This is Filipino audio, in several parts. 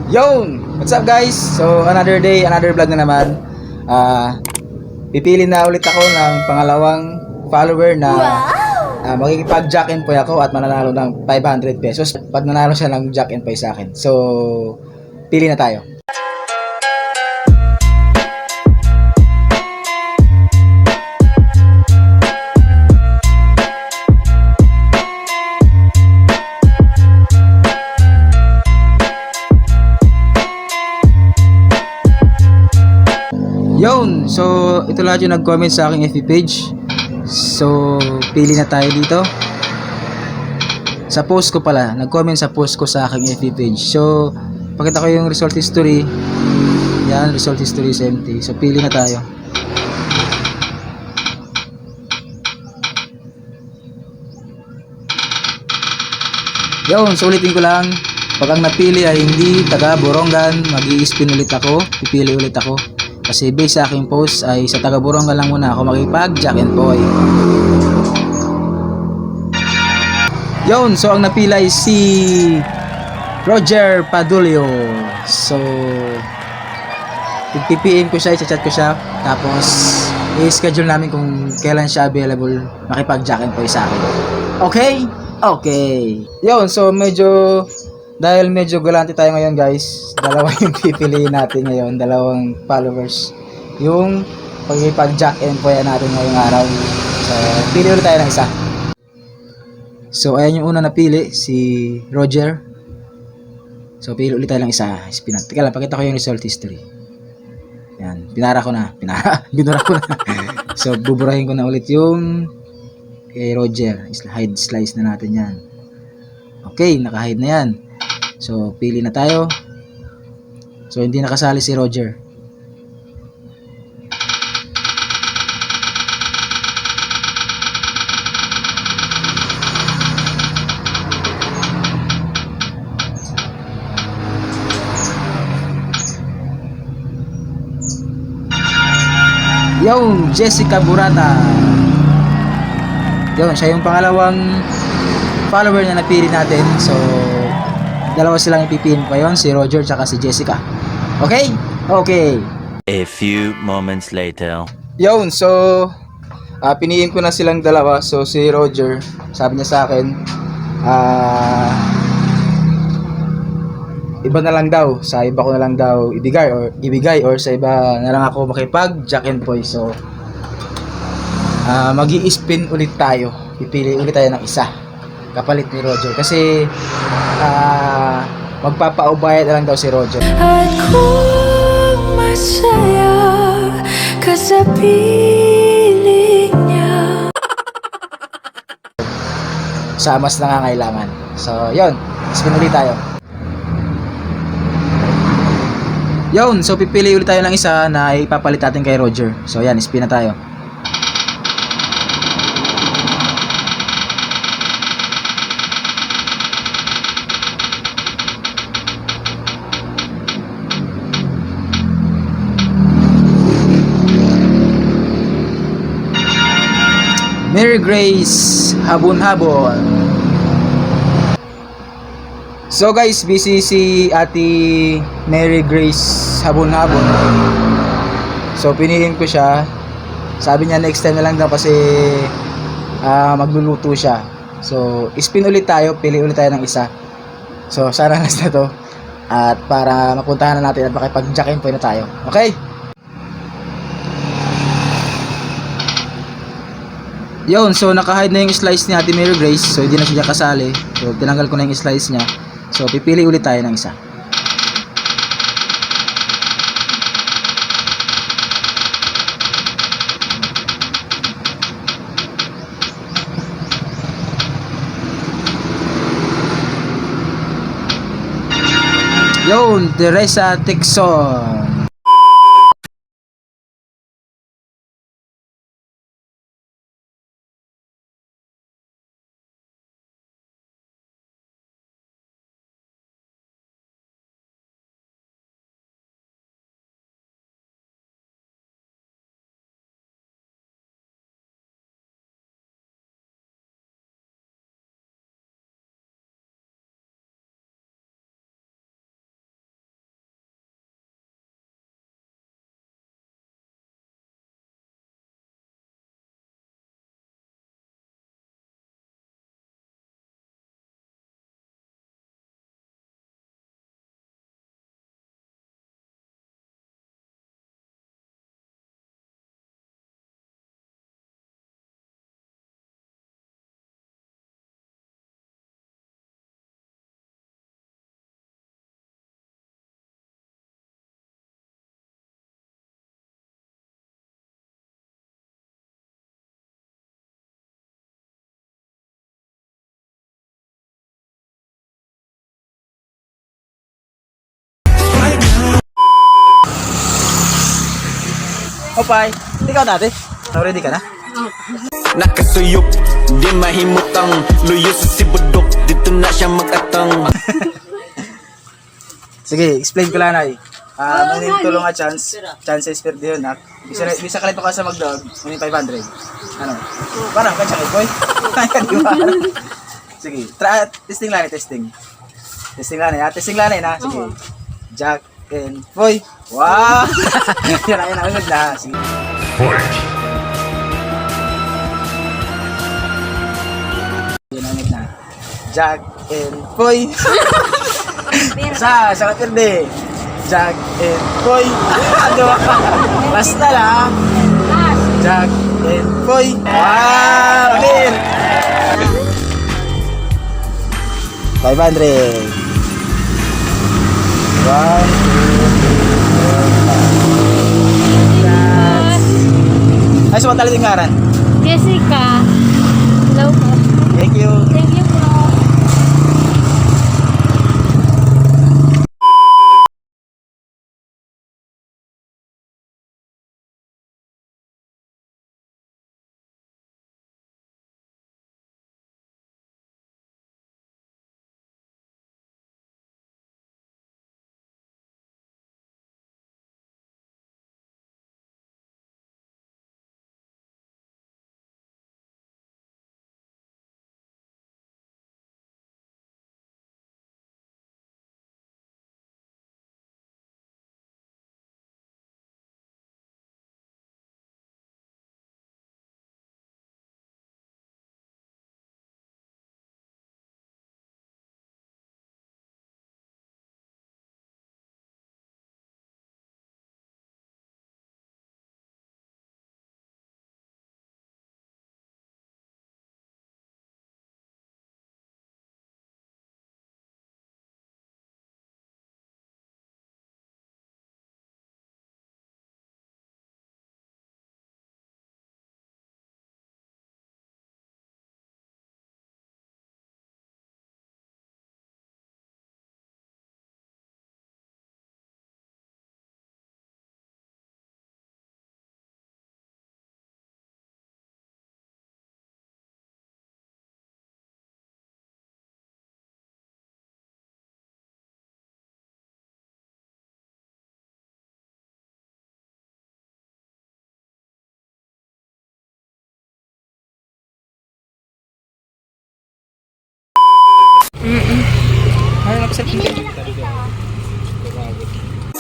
Yon! What's up guys? So another day, another vlog na naman. Pipili na ulit ako ng pangalawang follower na makikipag Jack and Poy ako at mananalo ng 500 pesos pag nanalo siya ng Jack and Poy sa akin. So pili na tayo. Yon, so ito lahat yung nag-comment sa aking FB page. So pili na tayo dito. Sa post ko pala, nag-comment sa post ko sa aking FB page. So pakita ko yung result history. Yan, result history is empty. So pili na tayo. Yon, so ulitin ko lang. Pag ang napili ay hindi taga Borongan, mag-i-spin ulit ako, pipili ulit ako. Kasi based sa aking post ay sa taga Borongan lang muna ako makipag Jack and Poy. Yon, so ang napila ay si Roger Padulio. So pipiliin ko siya, i-chat ko siya, tapos i-schedule namin kung kailan siya available makipag Jack and Poy sa akin. Okay? Okay. Yon, so dahil medyo galante tayo ngayon guys, dalawa yung pipiliin natin ngayon, dalawang followers yung pagkipag Jack and Poy natin ngayong araw. So pili ulit tayo ng isa. So ayan yung una napili, si Roger. So pili ulit tayo ng isa. Teka lang, pakita ko yung result history. Yan, binura ko na. So buburahin ko na ulit yung kay Roger. Hide slice na natin yan. Okay, naka-hide na yan. So pili na tayo. So hindi nakasali si Roger. Yung Jessica Burata. Yun, siya yung pangalawang follower na napili natin. So dalawa silang ipipiliin pa yon, si Roger tsaka si Jessica. Okay? Okay. A few moments later. Yun, so piniin ko na silang dalawa. So si Roger, sabi niya sa akin, iba na lang daw, sa iba ko na lang daw ibigay or sa iba na lang ako makipag Jack and Poy. So magi-spin ulit tayo, pipili ulit tayo ng isa kapalit ni Roger kasi magpapaubayad na lang daw si Roger. At kung masaya ka sa piling niya, sa mas nangangailangan. So yun, spin ulit tayo. Yun, so pipili ulit tayo ng isa na ipapalit natin kay Roger. So yan, spin na tayo. Mary Grace Habon-Habon. So guys, busy si Ate Mary Grace Habon-Habon. So piniliin ko siya. Sabi niya next time na lang daw kasi magluluto siya. So spin ulit tayo, pili ulit tayo ng isa. So sana last na to. At para mapuntahan na natin at makipag Jack and Poy na tayo. Okay? Yun, so naka-hide na yung slice ni Ate Mary Grace. So hindi na siya kasali. So tinanggal ko na yung slice niya. So pipili ulit tayo ng isa. Yun, Teresa Texon. Opay, ikaw dati. So, ready ka na? Nakasuyop, di mahimutang luyo sa sibudok, dito na siya mag-atang. Sige, explain ko lang ay. May tulong nga chances per yun ha. Bisa kalito ka sa magdog, may 500. Ano? Parang ka siya boy. Kaya di ba? Sige, testing lang testing. Testing lang ha, testing lang ha. Sige. Jack and boy. Wow! Yan ang agad na. Sige. Yan ang agad na. Jack and boy. Sa kapirde. Jack and boy. Ano? Basta lang. Jack and boy. Wow! Clear! 500. 1, 2, 3, 4, 5. Ay, sumantala din ngaran. Jessica. Hello po. Thank you. Thank you po.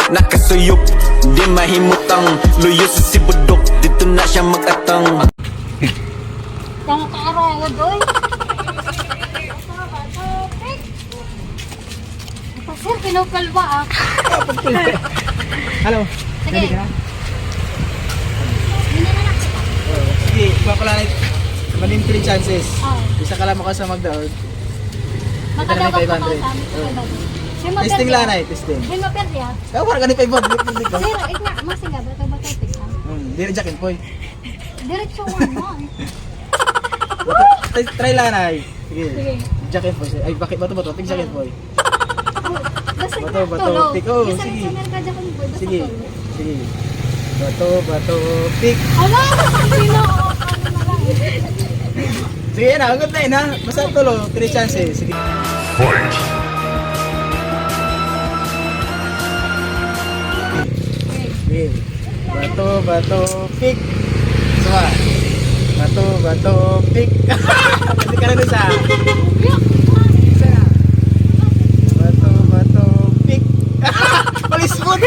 Nakasuyop, di mahimutang luyo sa sibudok, dito na siya mag-atang. Kang kaarawa doy. Sir, kinukalwa ah. Hello. Sige. Ready ka na? Hindi na lang kita. Sige, papalanit. Manin 3 chances. Oo. Isa ka lang mo ka sa magdaog. Makadawag Ito pa na ko may sa amin. Testing lang ay, testing. Hindi maperde ah. Kaya wala ka ni 500. Sir, ikna, masinga ba ito ba tayo tika? Di na Jack and boy. Diretso mo. Try lang ay. Sige. Sige. Jack and boy. Ay, bakit bato bato? Tig Jack and boy. Basta Bato, bato, tulog. pick, oh, Isa sige. sa merka dyan kung boy, basta Sige. tulog. Sige. Bato, bato, pick. Ala! Sino? Ano na lang. Sige na, agad na yun ha. Basta tulo, 3 chances. Sige. Sige. Bato, bato, pick. Sama. Bato, bato, pick. Hindi ka rin isa. Isa na. Bato, bato, pick. Palismod.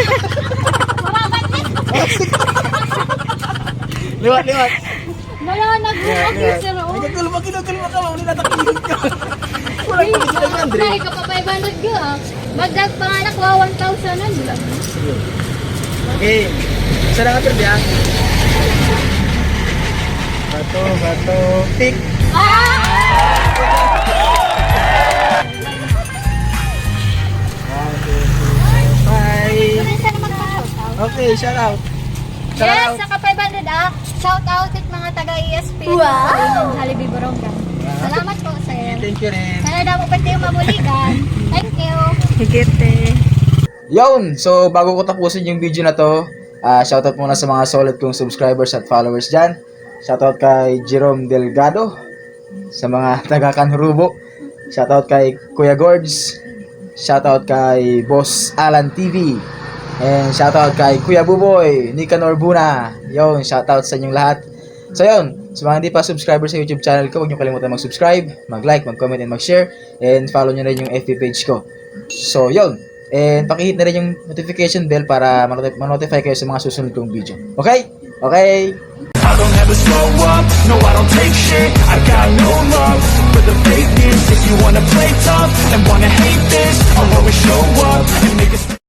Liwat, liwat. Wala, nag-walk yun sir. Oh. Nagkatulog ka, kinagkalma ka. Wala natakilid ka. Wala ka dito ng Andre. Dahil ka pa 500 ka ah. Magdag panganak wa 1,000 na. Okay. Isa na nga trip yan. Bato, bato, pick. Isa na magpa-shoutout. Okay, shout out. Shout Yes, out. saka 500 ah. Shout out at mga taga-ESP. Wow! Halibi Borongan. Salamat po, sir. Thank you rin. Sana daw po pwede yung mabuligan. Thank you. Higit eh. Yun! So, bago ko tapusin yung video na to, Shoutout muna sa mga solid kong subscribers at followers dyan. Shoutout kay Jerome Delgado, sa mga taga Kanhurubo. Shoutout kay Kuya Gords. Shoutout kay Boss Alan TV. And shoutout kay Kuya Buboy, Nicanor Buna. Yon, shoutout sa inyong lahat. So yun, sa mga hindi pa subscriber sa YouTube channel ko, huwag niyo kalimutan mag-subscribe, mag-like, mag-comment, and mag-share. And follow niyo rin yung FB page ko. So yun, and pakihit na rin yung notification bell para ma-notify kayo sa mga susunod kong video. Okay? Okay? I don't ever slow up, no I don't take shit. I got no love for the fakeness. If you wanna play tough and wanna hate this, I'll always show up and make it